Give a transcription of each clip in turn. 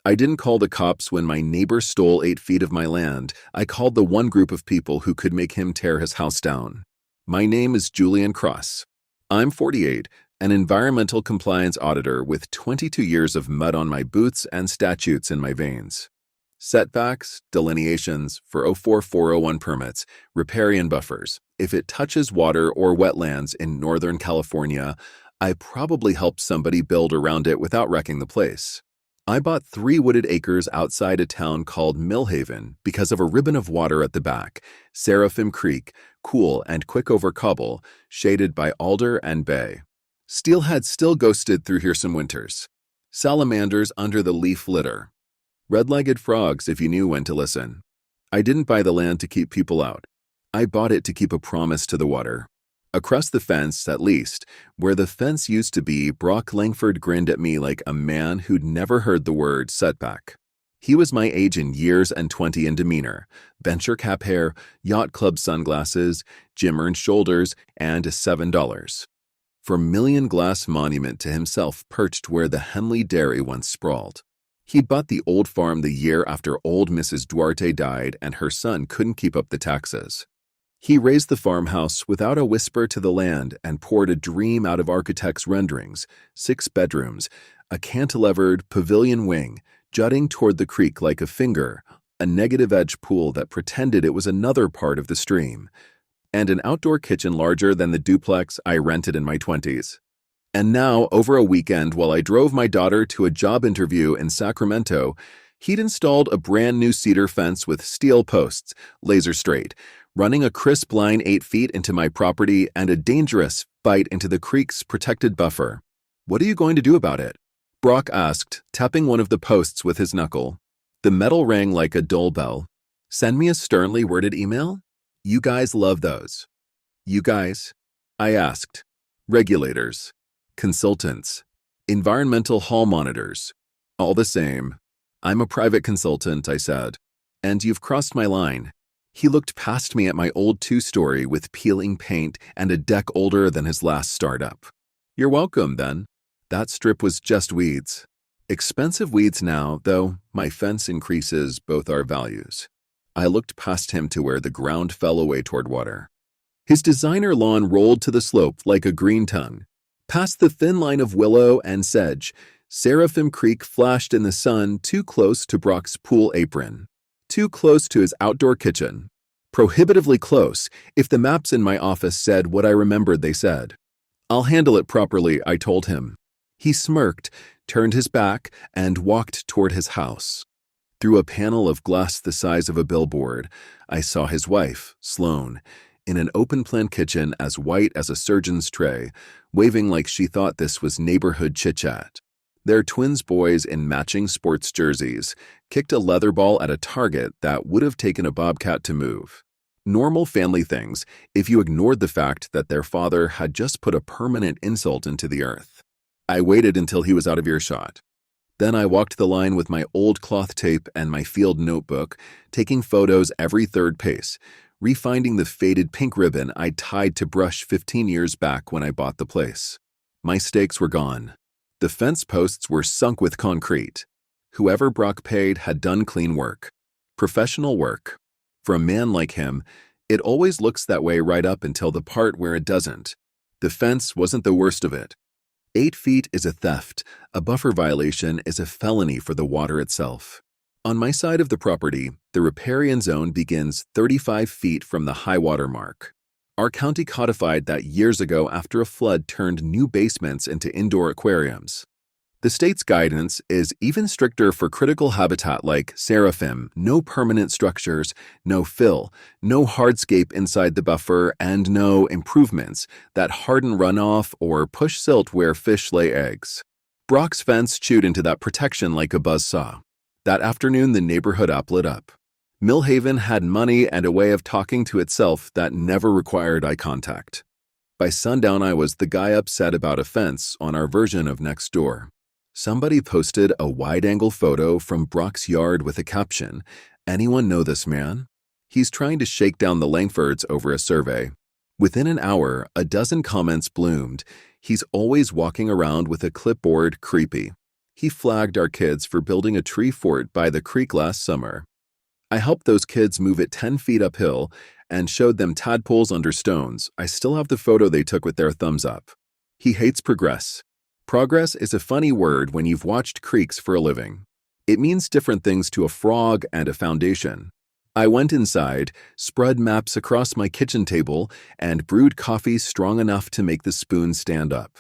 I didn't call the cops when my neighbor stole 8 feet of my land. I called the one group of people who could make him tear his house down. My name is Julian Cross. I'm 48, an environmental compliance auditor with 22 years of mud on my boots and statutes in my veins. Setbacks, delineations for 04401 permits, riparian buffers. If it touches water or wetlands in Northern California, I probably helped somebody build around it without wrecking the place. I bought 3 wooded acres outside a town called Millhaven because of a ribbon of water at the back, Seraphim Creek, cool and quick over cobble, shaded by alder and bay. Steelhead still ghosted through here some winters. Salamanders under the leaf litter. Red-legged frogs if you knew when to listen. I didn't buy the land to keep people out. I bought it to keep a promise to the water. Across the fence, at least, where the fence used to be, Brock Langford grinned at me like a man who'd never heard the word setback. He was my age in years and 20 in demeanor, venture cap hair, yacht club sunglasses, gym-earned shoulders, and $7. Vermilion glass monument to himself perched where the Henley Dairy once sprawled. He'd bought the old farm the year after old Mrs. Duarte died and her son couldn't keep up the taxes. He raised the farmhouse without a whisper to the land and poured a dream out of architects' renderings, 6 bedrooms, a cantilevered pavilion wing, jutting toward the creek like a finger, a negative-edge pool that pretended it was another part of the stream, and an outdoor kitchen larger than the duplex I rented in my 20s. And now, over a weekend while I drove my daughter to a job interview in Sacramento, he'd installed a brand new cedar fence with steel posts, laser straight, running a crisp line 8 feet into my property and a dangerous bite into the creek's protected buffer. "What are you going to do about it?" Brock asked, tapping one of the posts with his knuckle. The metal rang like a dull bell. "Send me a sternly worded email? You guys love those." "You guys?" I asked. "Regulators. Consultants. Environmental hall monitors. All the same. I'm a private consultant," I said. "And you've crossed my line." He looked past me at my old 2-story with peeling paint and a deck older than his last startup. "You're welcome, then." That strip was just weeds. Expensive weeds now, though my fence increases both our values. I looked past him to where the ground fell away toward water. His designer lawn rolled to the slope like a green tongue. Past the thin line of willow and sedge, Seraphim Creek flashed in the sun too close to Brock's pool apron. Too close to his outdoor kitchen. Prohibitively close, if the maps in my office said what I remembered they said. "I'll handle it properly," I told him. He smirked, turned his back, and walked toward his house. Through a panel of glass the size of a billboard, I saw his wife, Sloane, in an open-plan kitchen as white as a surgeon's tray, waving like she thought this was neighborhood chit-chat. Their twins boys in matching sports jerseys kicked a leather ball at a target that would have taken a bobcat to move. Normal family things if you ignored the fact that their father had just put a permanent insult into the earth. I waited until he was out of earshot. Then I walked the line with my old cloth tape and my field notebook, taking photos every third pace, refinding the faded pink ribbon I'd tied to brush 15 years back when I bought the place. My stakes were gone. The fence posts were sunk with concrete. Whoever Brock paid had done clean work. Professional work. For a man like him, it always looks that way right up until the part where it doesn't. The fence wasn't the worst of it. 8 feet is a theft. A buffer violation is a felony for the water itself. On my side of the property, the riparian zone begins 35 feet from the high water mark. Our county codified that years ago after a flood turned new basements into indoor aquariums. The state's guidance is even stricter for critical habitat like Seraphim, no permanent structures, no fill, no hardscape inside the buffer, and no improvements that harden runoff or push silt where fish lay eggs. Brock's fence chewed into that protection like a buzzsaw. That afternoon, the neighborhood app lit up. Millhaven had money and a way of talking to itself that never required eye contact. By sundown, I was the guy upset about a fence on our version of next door. Somebody posted a wide-angle photo from Brock's yard with a caption, "Anyone know this man? He's trying to shake down the Langfords over a survey." Within an hour, a dozen comments bloomed. "He's always walking around with a clipboard, creepy." He flagged our kids for building a tree fort by the creek last summer. I helped those kids move it 10 feet uphill and showed them tadpoles under stones. I still have the photo they took with their thumbs up. He hates progress. Progress is a funny word when you've watched creeks for a living. It means different things to a frog and a foundation. I went inside, spread maps across my kitchen table, and brewed coffee strong enough to make the spoon stand up.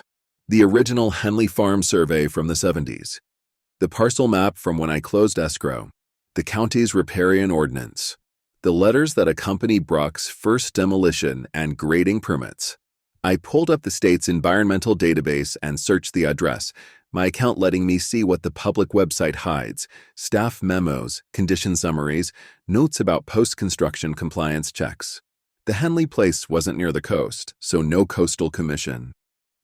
The original Henley Farm survey from the 70s. The parcel map from when I closed escrow. The county's riparian ordinance. The letters that accompany Brock's first demolition and grading permits. I pulled up the state's environmental database and searched the address, my account letting me see what the public website hides: staff memos, condition summaries, notes about post-construction compliance checks. The Henley place wasn't near the coast, so no coastal commission.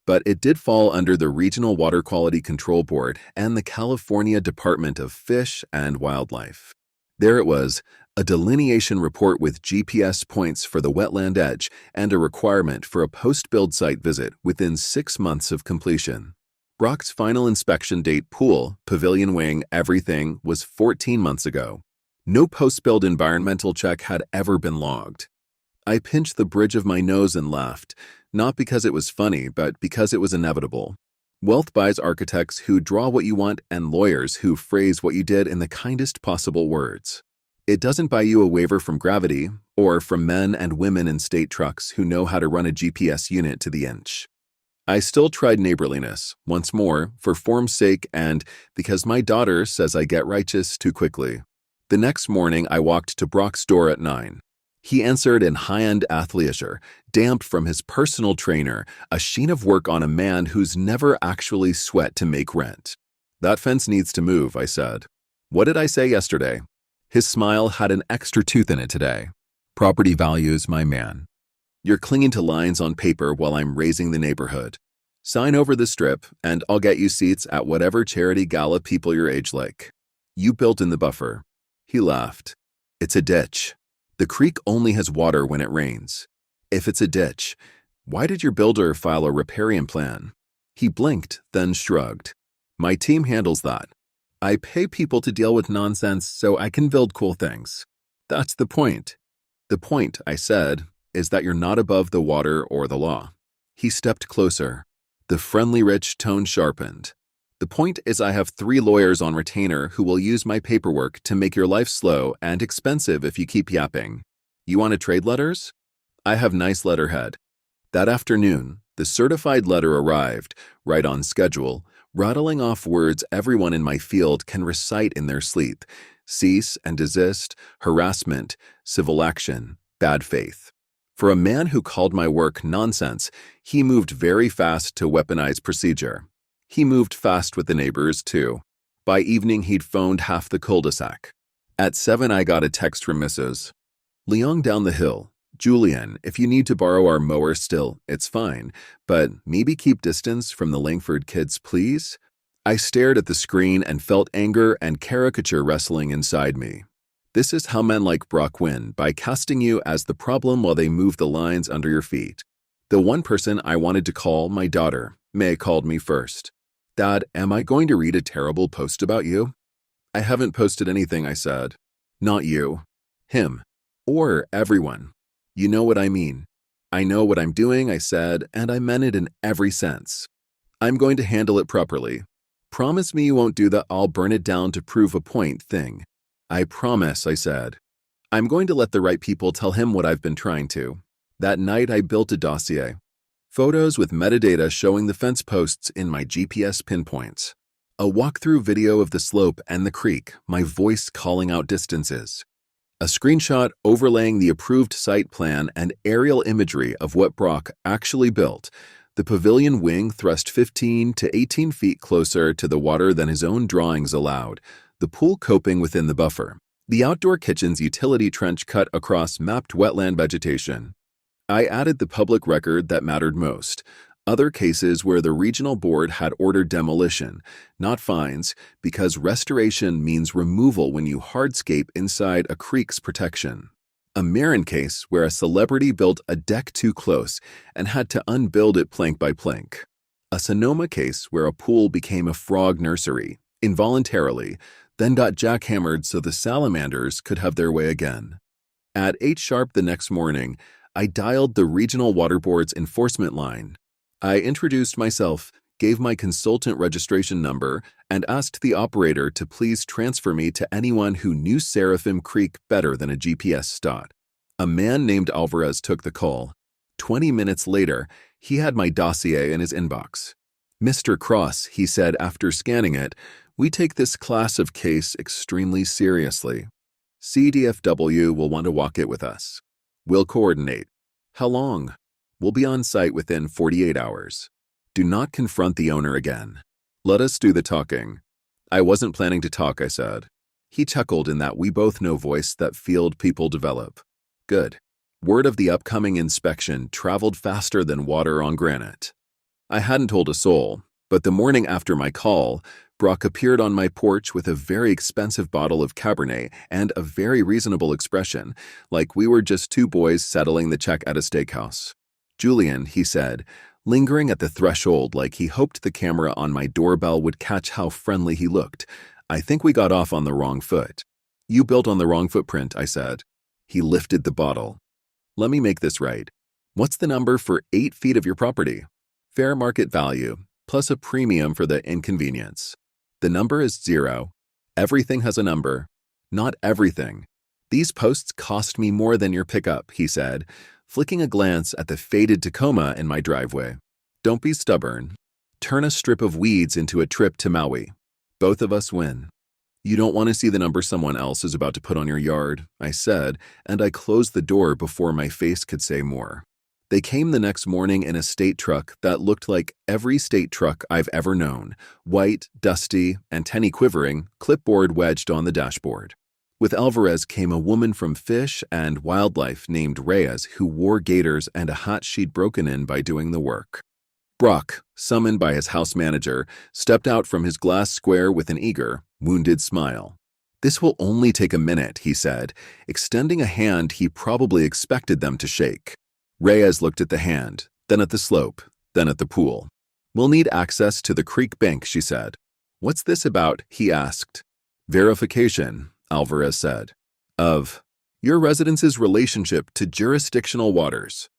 But it did fall under the Regional Water Quality Control Board and the California Department of Fish and Wildlife. There it was, a delineation report with GPS points for the wetland edge and a requirement for a post-build site visit within 6 months of completion. Brock's final inspection date, pool, pavilion wing, everything, was 14 months ago. No post-build environmental check had ever been logged. I pinched the bridge of my nose and laughed, not because it was funny, but because it was inevitable. Wealth buys architects who draw what you want and lawyers who phrase what you did in the kindest possible words. It doesn't buy you a waiver from gravity or from men and women in state trucks who know how to run a GPS unit to the inch. I still tried neighborliness, once more, for form's sake and because my daughter says I get righteous too quickly. The next morning, I walked to Brock's door at 9. He answered in high-end athleisure, damp from his personal trainer, a sheen of work on a man who's never actually sweat to make rent. "That fence needs to move," I said. "What did I say yesterday?" His smile had an extra tooth in it today. "Property values, my man. You're clinging to lines on paper while I'm raising the neighborhood. Sign over the strip, and I'll get you seats at whatever charity gala people your age like. You built in the buffer." He laughed. "It's a ditch. The creek only has water when it rains. If it's a ditch, why did your builder file a riparian plan?" He blinked, then shrugged. "My team handles that. I pay people to deal with nonsense so I can build cool things. That's the point." "The point," I said, "is that you're not above the water or the law." He stepped closer. The friendly rich tone sharpened. "The point is I have 3 lawyers on retainer who will use my paperwork to make your life slow and expensive if you keep yapping. You want to trade letters? I have nice letterhead." That afternoon, the certified letter arrived, right on schedule, rattling off words everyone in my field can recite in their sleep: cease and desist, harassment, civil action, bad faith. For a man who called my work nonsense, he moved very fast to weaponize procedure. He moved fast with the neighbors, too. By evening, he'd phoned half the cul-de-sac. At 7, I got a text from Mrs. Leong down the hill. "Julian, if you need to borrow our mower still, it's fine, but maybe keep distance from the Langford kids, please?" I stared at the screen and felt anger and caricature wrestling inside me. This is how men like Brock win, by casting you as the problem while they move the lines under your feet. The one person I wanted to call, my daughter, May, called me first. "Dad, am I going to read a terrible post about you?" "I haven't posted anything," I said. "Not you. Him. Or everyone. You know what I mean." "I know what I'm doing," I said, and I meant it in every sense. "I'm going to handle it properly. Promise me you won't do the 'I'll burn it down to prove a point' thing." "I promise," I said. "I'm going to let the right people tell him what I've been trying to." That night, I built a dossier. Photos with metadata showing the fence posts in my GPS pinpoints. A walkthrough video of the slope and the creek, my voice calling out distances. A screenshot overlaying the approved site plan and aerial imagery of what Brock actually built. The pavilion wing thrust 15 to 18 feet closer to the water than his own drawings allowed. The pool coping within the buffer. The outdoor kitchen's utility trench cut across mapped wetland vegetation. I added the public record that mattered most. Other cases where the regional board had ordered demolition, not fines, because restoration means removal when you hardscape inside a creek's protection. A Marin case where a celebrity built a deck too close and had to unbuild it plank by plank. A Sonoma case where a pool became a frog nursery, involuntarily, then got jackhammered so the salamanders could have their way again. At 8 sharp the next morning, I dialed the Regional Water Board's enforcement line. I introduced myself, gave my consultant registration number, and asked the operator to please transfer me to anyone who knew Seraphim Creek better than a GPS dot. A man named Alvarez took the call. 20 minutes later, he had my dossier in his inbox. "Mr. Cross," he said after scanning it, "we take this class of case extremely seriously. CDFW will want to walk it with us. We'll coordinate. How long? We'll be on site within 48 hours. Do not confront the owner again. Let us do the talking." "I wasn't planning to talk," I said. He chuckled in that we both know voice that field people develop. Good. Word of the upcoming inspection traveled faster than water on granite. I hadn't told a soul, but the morning after my call, Brock appeared on my porch with a very expensive bottle of Cabernet and a very reasonable expression, like we were just two boys settling the check at a steakhouse. "Julian," he said, lingering at the threshold like he hoped the camera on my doorbell would catch how friendly he looked. "I think we got off on the wrong foot." "You built on the wrong footprint," I said. He lifted the bottle. "Let me make this right. What's the number for 8 feet of your property?" "Fair market value, plus a premium for the inconvenience." "The number is 0. Everything has a number." "Not everything. These posts cost me more than your pickup," he said, flicking a glance at the faded Tacoma in my driveway. "Don't be stubborn. Turn a strip of weeds into a trip to Maui. Both of us win." "You don't want to see the number someone else is about to put on your yard," I said, and I closed the door before my face could say more. They came the next morning in a state truck that looked like every state truck I've ever known, white, dusty, antennae quivering, clipboard wedged on the dashboard. With Alvarez came a woman from Fish and Wildlife named Reyes who wore gaiters and a hat she'd broken in by doing the work. Brock, summoned by his house manager, stepped out from his glass square with an eager, wounded smile. "This will only take a minute," he said, extending a hand he probably expected them to shake. Reyes looked at the hand, then at the slope, then at the pool. "We'll need access to the creek bank," she said. "What's this about?" he asked. "Verification," Alvarez said, "of your residence's relationship to jurisdictional waters."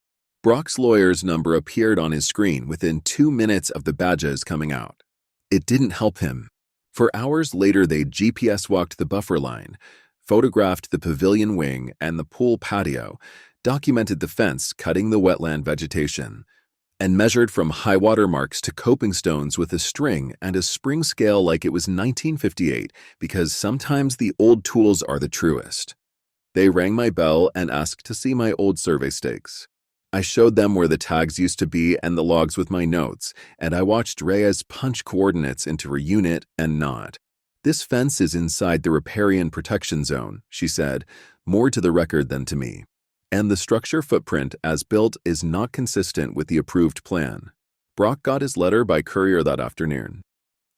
Brock's lawyer's number appeared on his screen within 2 minutes of the badges coming out. It didn't help him. For hours later, they GPS walked the buffer line, photographed the pavilion wing and the pool patio, documented the fence cutting the wetland vegetation, and measured from high water marks to coping stones with a string and a spring scale like it was 1958, because sometimes the old tools are the truest. They rang my bell and asked to see my old survey stakes. I showed them where the tags used to be and the logs with my notes, and I watched Reyes punch coordinates into her unit and nod. "This fence is inside the riparian protection zone," she said, more to the record than to me. "And the structure footprint as built is not consistent with the approved plan." Brock got his letter by courier that afternoon.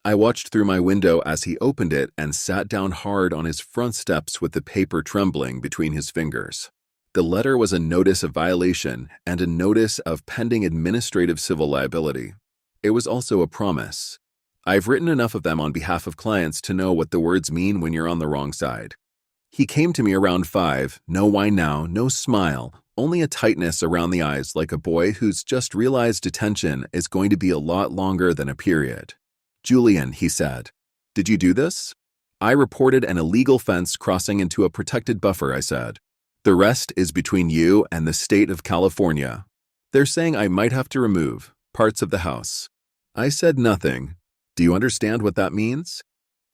I watched through my window as he opened it and sat down hard on his front steps with the paper trembling between his fingers. The letter was a notice of violation and a notice of pending administrative civil liability. It was also a promise. I've written enough of them on behalf of clients to know what the words mean when you're on the wrong side. He came to me around 5, no why now, no smile, only a tightness around the eyes like a boy who's just realized detention is going to be a lot longer than a period. "Julian," he said, "did you do this?" "I reported an illegal fence crossing into a protected buffer," I said. "The rest is between you and the state of California. They're saying I might have to remove parts of the house." I said nothing. "Do you understand what that means?"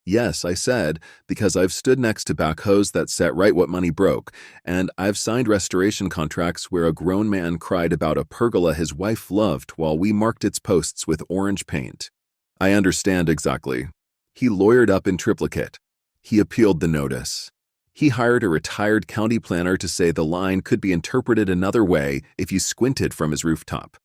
"Yes," I said, because I've stood next to backhoes that set right what money broke, and I've signed restoration contracts where a grown man cried about a pergola his wife loved while we marked its posts with orange paint. "I understand exactly." He lawyered up in triplicate. He appealed the notice. He hired a retired county planner to say the line could be interpreted another way if you squinted from his rooftop.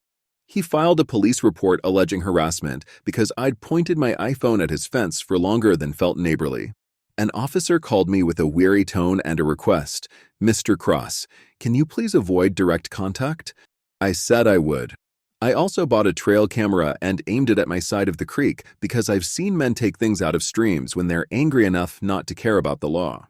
He filed a police report alleging harassment because I'd pointed my iPhone at his fence for longer than felt neighborly. An officer called me with a weary tone and a request. "Mr. Cross, can you please avoid direct contact?" I said I would. I also bought a trail camera and aimed it at my side of the creek because I've seen men take things out of streams when they're angry enough not to care about the law.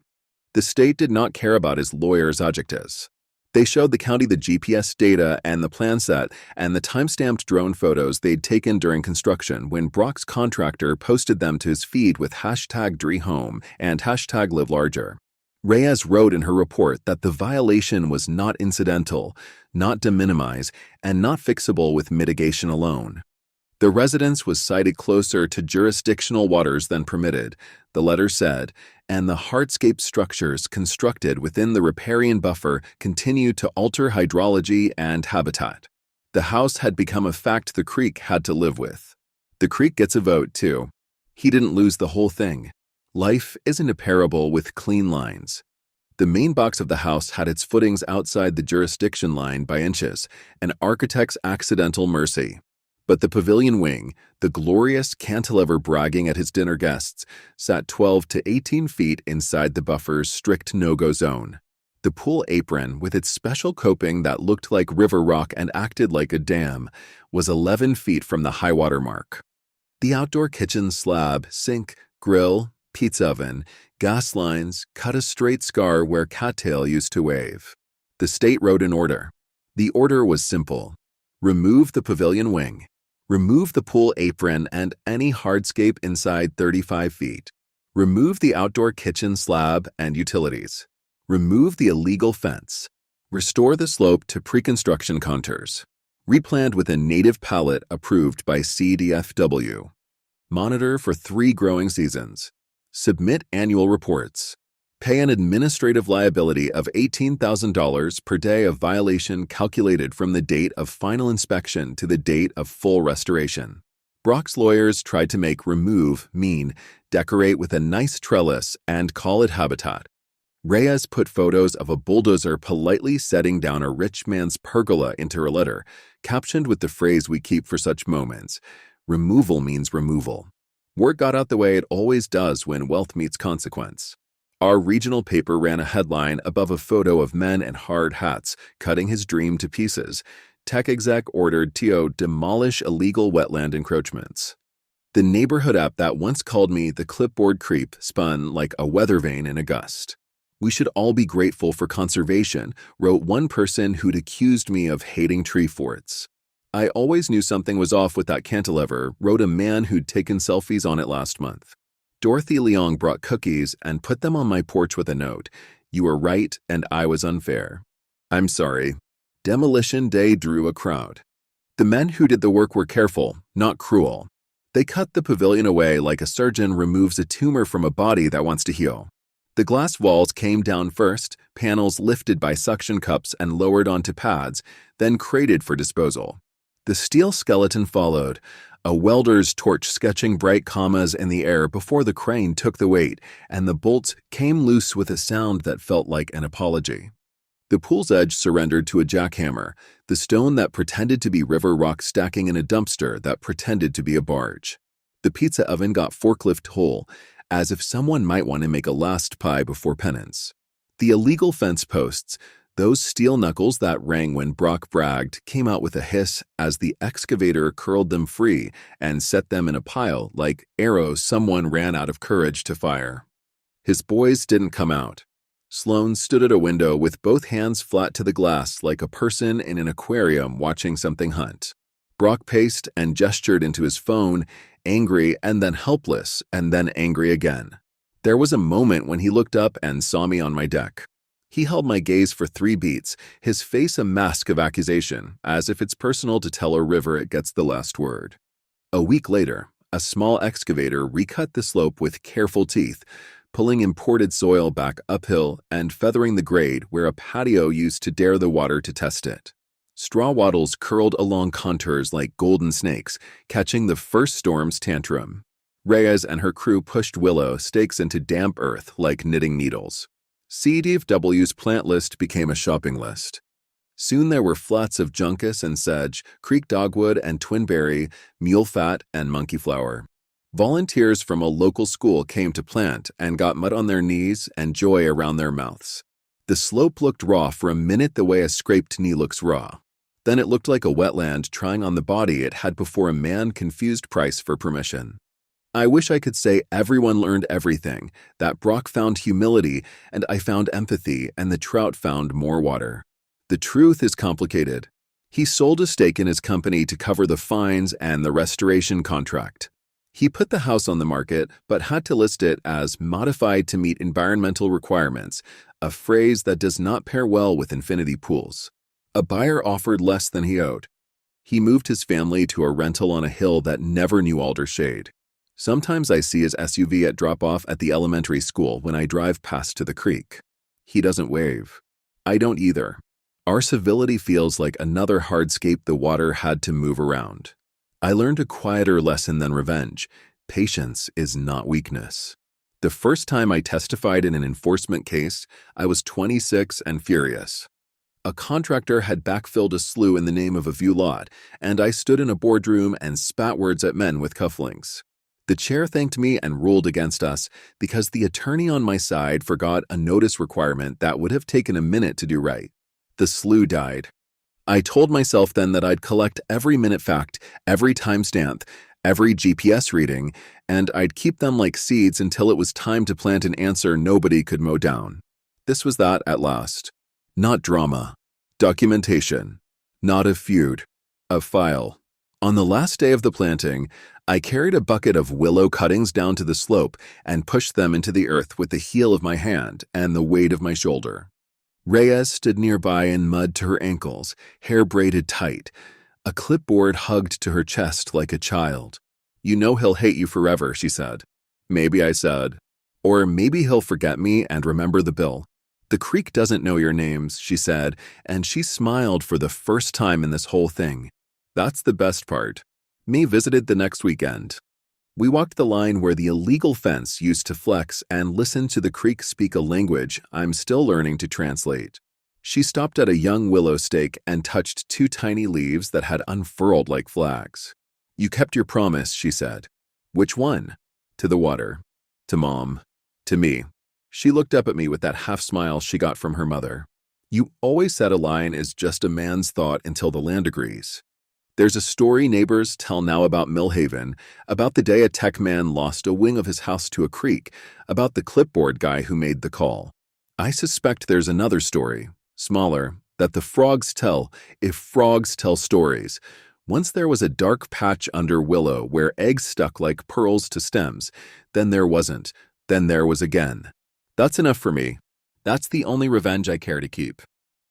The state did not care about his lawyer's adjectives. They showed the county the GPS data and the plan set and the time-stamped drone photos they'd taken during construction when Brock's contractor posted them to his feed with #DreHome and #LiveLarger. Reyes wrote in her report that the violation was not incidental, not de minimis, and not fixable with mitigation alone. The residence was sited closer to jurisdictional waters than permitted, the letter said, and the hardscape structures constructed within the riparian buffer continued to alter hydrology and habitat. The house had become a fact the creek had to live with. The creek gets a vote, too. He didn't lose the whole thing. Life isn't a parable with clean lines. The main box of the house had its footings outside the jurisdiction line by inches, an architect's accidental mercy. But the pavilion wing, the glorious cantilever bragging at his dinner guests, sat 12 to 18 feet inside the buffer's strict no-go zone. The pool apron, with its special coping that looked like river rock and acted like a dam, was 11 feet from the high-water mark. The outdoor kitchen slab, sink, grill, pizza oven, gas lines cut a straight scar where cattail used to wave. The state wrote an order. The order was simple. Remove the pavilion wing. Remove the pool apron and any hardscape inside 35 feet. Remove the outdoor kitchen slab and utilities. Remove the illegal fence. Restore the slope to pre-construction contours. Replanned with a native pallet approved by CDFW. Monitor for 3 growing seasons. Submit annual reports. Pay an administrative liability of $18,000 per day of violation calculated from the date of final inspection to the date of full restoration. Brock's lawyers tried to make remove mean decorate with a nice trellis and call it habitat. Reyes put photos of a bulldozer politely setting down a rich man's pergola into her letter, captioned with the phrase we keep for such moments. Removal means removal. Word got out the way it always does when wealth meets consequence. Our regional paper ran a headline above a photo of men in hard hats cutting his dream to pieces. Tech exec ordered TO demolish illegal wetland encroachments. The neighborhood app that once called me the clipboard creep spun like a weather vane in a gust. We should all be grateful for conservation, wrote one person who'd accused me of hating tree forts. I always knew something was off with that cantilever, wrote a man who'd taken selfies on it last month. Dorothy Leong brought cookies and put them on my porch with a note. You were right and I was unfair. I'm sorry. Demolition Day drew a crowd. The men who did the work were careful, not cruel. They cut the pavilion away like a surgeon removes a tumor from a body that wants to heal. The glass walls came down first, panels lifted by suction cups and lowered onto pads, then crated for disposal. The steel skeleton followed, a welder's torch sketching bright commas in the air before the crane took the weight, and the bolts came loose with a sound that felt like an apology. The pool's edge surrendered to a jackhammer, the stone that pretended to be river rock stacking in a dumpster that pretended to be a barge. The pizza oven got forklift whole, as if someone might want to make a last pie before penance. The illegal fence posts, those steel knuckles that rang when Brock bragged, came out with a hiss as the excavator curled them free and set them in a pile like arrows someone ran out of courage to fire. His boys didn't come out. Sloan stood at a window with both hands flat to the glass like a person in an aquarium watching something hunt. Brock paced and gestured into his phone, angry and then helpless and then angry again. There was a moment when he looked up and saw me on my deck. He held my gaze for 3 beats, his face a mask of accusation, as if it's personal to tell a river it gets the last word. A week later, a small excavator recut the slope with careful teeth, pulling imported soil back uphill and feathering the grade where a patio used to dare the water to test it. Straw wattles curled along contours like golden snakes, catching the first storm's tantrum. Reyes and her crew pushed willow stakes into damp earth like knitting needles. CDFW's plant list became a shopping list. Soon there were flats of juncus and sedge, creek dogwood and twinberry, mule fat and monkey flower. Volunteers from a local school came to plant and got mud on their knees and joy around their mouths. The slope looked raw for a minute the way a scraped knee looks raw. Then it looked like a wetland trying on the body it had before a man confused price for permission. I wish I could say everyone learned everything, that Brock found humility, and I found empathy, and the trout found more water. The truth is complicated. He sold a stake in his company to cover the fines and the restoration contract. He put the house on the market, but had to list it as modified to meet environmental requirements, a phrase that does not pair well with infinity pools. A buyer offered less than he owed. He moved his family to a rental on a hill that never knew alder shade. Sometimes I see his SUV at drop-off at the elementary school when I drive past to the creek. He doesn't wave. I don't either. Our civility feels like another hardscape the water had to move around. I learned a quieter lesson than revenge. Patience is not weakness. The first time I testified in an enforcement case, I was 26 and furious. A contractor had backfilled a slough in the name of a view lot, and I stood in a boardroom and spat words at men with cufflinks. The chair thanked me and ruled against us because the attorney on my side forgot a notice requirement that would have taken a minute to do right. The slough died. I told myself then that I'd collect every minute fact, every timestamp, every GPS reading, and I'd keep them like seeds until it was time to plant an answer nobody could mow down. This was that at last. Not drama. Documentation. Not a feud. A file. On the last day of the planting, I carried a bucket of willow cuttings down to the slope and pushed them into the earth with the heel of my hand and the weight of my shoulder. Reyes stood nearby in mud to her ankles, hair braided tight, a clipboard hugged to her chest like a child. "You know he'll hate you forever," she said. Maybe, I said. Or maybe he'll forget me and remember the bill. "The creek doesn't know your names," she said, and she smiled for the first time in this whole thing. That's the best part. May visited the next weekend. We walked the line where the illegal fence used to flex and listened to the creek speak a language I'm still learning to translate. She stopped at a young willow stake and touched two tiny leaves that had unfurled like flags. "You kept your promise," she said. "Which one?" "To the water. To Mom. To me." She looked up at me with that half smile she got from her mother. "You always said a line is just a man's thought until the land agrees." There's a story neighbors tell now about Millhaven, about the day a tech man lost a wing of his house to a creek, about the clipboard guy who made the call. I suspect there's another story, smaller, that the frogs tell, if frogs tell stories. Once there was a dark patch under willow where eggs stuck like pearls to stems. Then there wasn't. Then there was again. That's enough for me. That's the only revenge I care to keep.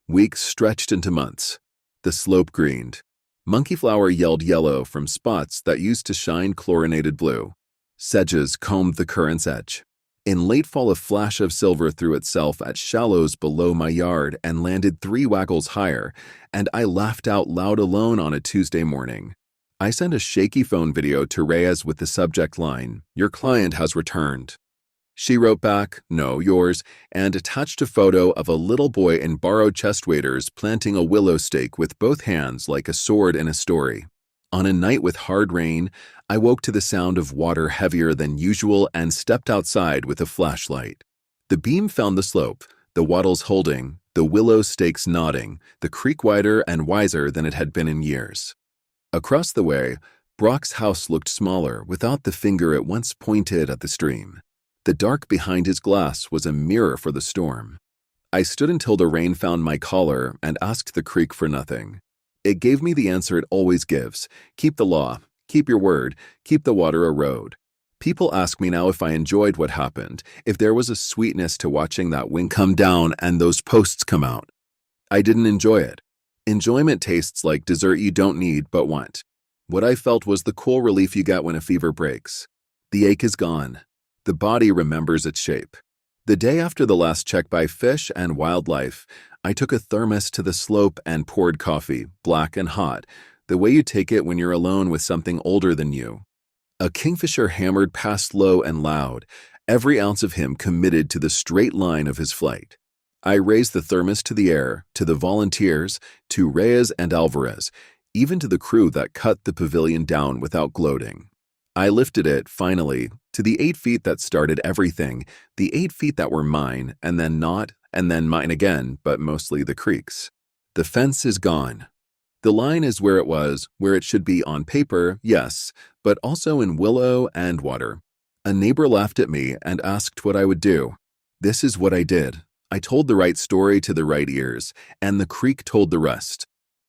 Weeks stretched into months. The slope greened. Monkeyflower yelled yellow from spots that used to shine chlorinated blue. Sedges combed the current's edge. In late fall, a flash of silver threw itself at shallows below my yard and landed 3 waggles higher, and I laughed out loud alone on a Tuesday morning. I sent a shaky phone video to Reyes with the subject line, "Your client has returned." She wrote back, "No, yours," and attached a photo of a little boy in borrowed chest waders planting a willow stake with both hands like a sword in a story. On a night with hard rain, I woke to the sound of water heavier than usual and stepped outside with a flashlight. The beam found the slope, the wattles holding, the willow stakes nodding, the creek wider and wiser than it had been in years. Across the way, Brock's house looked smaller without the finger it once pointed at the stream. The dark behind his glass was a mirror for the storm. I stood until the rain found my collar and asked the creek for nothing. It gave me the answer it always gives. Keep the law, keep your word, keep the water a road. People ask me now if I enjoyed what happened, if there was a sweetness to watching that wing come down and those posts come out. I didn't enjoy it. Enjoyment tastes like dessert you don't need but want. What I felt was the cool relief you get when a fever breaks. The ache is gone. The body remembers its shape. The day after the last check by Fish and Wildlife, I took a thermos to the slope and poured coffee, black and hot, the way you take it when you're alone with something older than you. A kingfisher hammered past low and loud, every ounce of him committed to the straight line of his flight. I raised the thermos to the air, to the volunteers, to Reyes and Alvarez, even to the crew that cut the pavilion down without gloating. I lifted it, finally, to the 8 feet that started everything, the 8 feet that were mine, and then not, and then mine again, but mostly the creek's. The fence is gone. The line is where it was, where it should be on paper, yes, but also in willow and water. A neighbor laughed at me and asked what I would do. This is what I did. I told the right story to the right ears, and the creek told the rest.